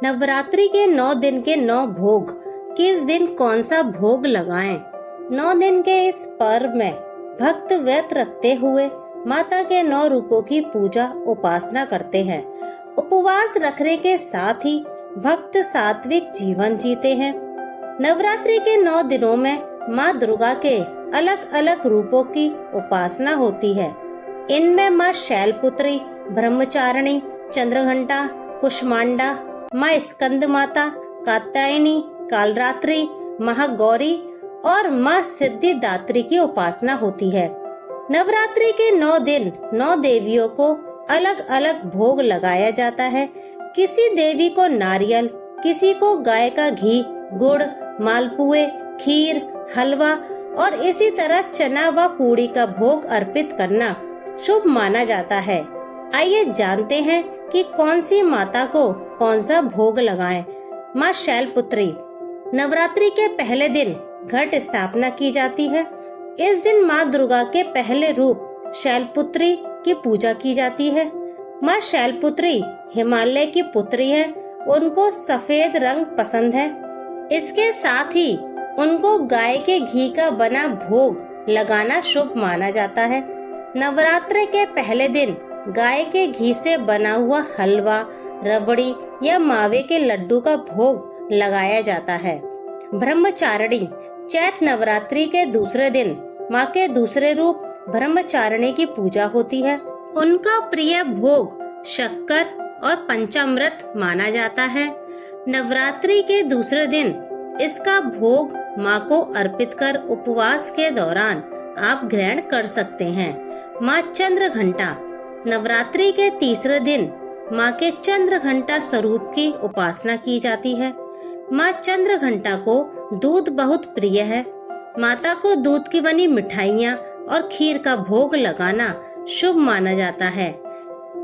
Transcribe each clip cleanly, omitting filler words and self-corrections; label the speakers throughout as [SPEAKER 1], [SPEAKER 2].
[SPEAKER 1] नवरात्रि के 9 दिन के 9 भोग, किस दिन कौन सा भोग लगाएं? 9 दिन के इस पर्व में भक्त व्रत रखते हुए माता के 9 रूपों की पूजा उपासना करते हैं। उपवास रखने के साथ ही भक्त सात्विक जीवन जीते हैं। नवरात्रि के 9 दिनों में माँ दुर्गा के अलग अलग रूपों की उपासना होती है। इनमें माँ शैलपुत्री, ब्रह्मचारिणी, चंद्रघंटा, कुष्मांडा, माँ स्कंद माता, कात्यायनी, कालरात्रि, महागौरी और माँ सिद्धिदात्री की उपासना होती है। नवरात्रि के 9 दिन 9 देवियों को अलग अलग भोग लगाया जाता है। किसी देवी को नारियल, किसी को गाय का घी, गुड़, मालपुए, खीर, हलवा और इसी तरह चना व पूड़ी का भोग अर्पित करना शुभ माना जाता है। आइए जानते हैं कि कौन सी माता को कौन सा भोग लगाएं। माँ शैलपुत्री, नवरात्रि के पहले दिन घट स्थापना की जाती है। इस दिन माँ दुर्गा के पहले रूप शैलपुत्री की पूजा की जाती है। माँ शैलपुत्री हिमालय की पुत्री है। उनको सफेद रंग पसंद है। इसके साथ ही उनको गाय के घी का बना भोग लगाना शुभ माना जाता है। नवरात्रि के पहले दिन गाय के घी से बना हुआ हलवा, रबड़ी या मावे के लड्डू का भोग लगाया जाता है। ब्रह्मचारिणी, चैत नवरात्रि के दूसरे दिन माँ के दूसरे रूप ब्रह्मचारिणी की पूजा होती है। उनका प्रिय भोग शक्कर और पंचामृत माना जाता है। नवरात्रि के दूसरे दिन इसका भोग माँ को अर्पित कर उपवास के दौरान आप ग्रहण कर सकते हैं। माँ चंद्रघंटा, नवरात्रि के तीसरे दिन माँ के चंद्रघंटा स्वरूप की उपासना की जाती है। माँ चंद्रघंटा को दूध बहुत प्रिय है। माता को दूध की बनी मिठाइयाँ और खीर का भोग लगाना शुभ माना जाता है।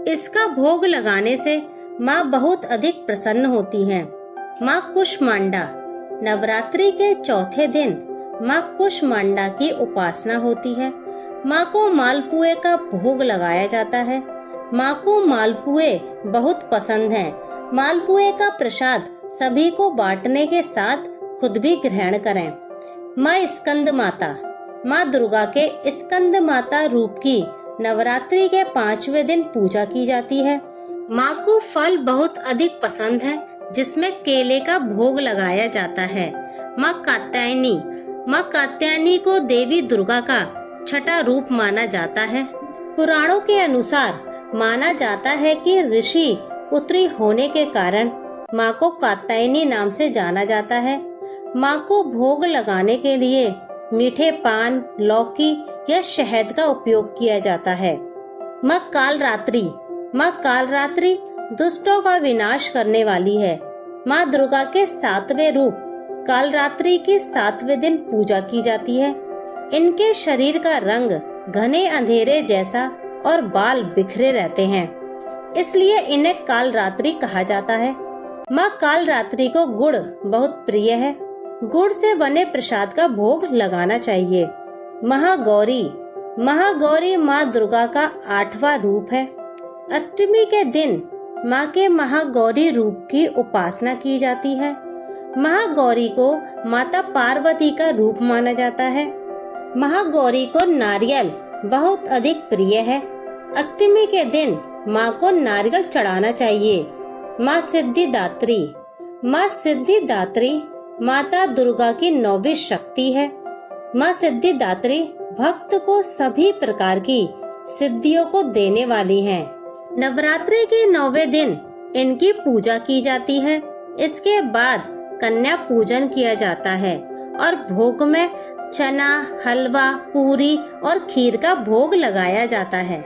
[SPEAKER 1] इसका भोग लगाने से माँ बहुत अधिक प्रसन्न होती हैं। माँ कुष्मांडा, नवरात्रि के चौथे दिन माँ कुष्मांडा की उपासना होती है। माँ को मालपुए का भोग लगाया जाता है। माँ को मालपुए बहुत पसंद हैं। मालपुए का प्रसाद सभी को बांटने के साथ खुद भी ग्रहण करें। माँ स्कंद माता, माँ दुर्गा के स्कंद माता रूप की नवरात्रि के 5वें दिन पूजा की जाती है। माँ को फल बहुत अधिक पसंद है, जिसमें केले का भोग लगाया जाता है। माँ कात्यायनी, माँ कात्यायनी को देवी दुर्गा का छठा रूप माना जाता है। पुराणों के अनुसार माना जाता है कि ऋषि पुत्री होने के कारण माँ को कात्यायनी नाम से जाना जाता है। माँ को भोग लगाने के लिए मीठे पान, लौकी या शहद का उपयोग किया जाता है। माँ कालरात्रि, माँ कालरात्रि दुष्टों का विनाश करने वाली है। माँ दुर्गा के 7वें रूप कालरात्रि के 7वें दिन पूजा की जाती है। इनके शरीर का रंग घने अंधेरे जैसा और बाल बिखरे रहते हैं, इसलिए इन्हें कालरात्रि कहा जाता है। माँ कालरात्रि को गुड़ बहुत प्रिय है। गुड़ से बने प्रसाद का भोग लगाना चाहिए। महागौरी, महागौरी माँ दुर्गा का 8वां रूप है। अष्टमी के दिन माँ के महागौरी रूप की उपासना की जाती है। महागौरी को माता पार्वती का रूप माना जाता है। महागौरी को नारियल बहुत अधिक प्रिय है। अष्टमी के दिन माँ को नारियल चढ़ाना चाहिए। माँ सिद्धिदात्री, माँ सिद्धिदात्री माता दुर्गा की 9वीं शक्ति है। माँ सिद्धिदात्री भक्त को सभी प्रकार की सिद्धियों को देने वाली हैं। नवरात्रि के 9वें दिन इनकी पूजा की जाती है। इसके बाद कन्या पूजन किया जाता है और भोग में चना, हलवा, पूरी और खीर का भोग लगाया जाता है।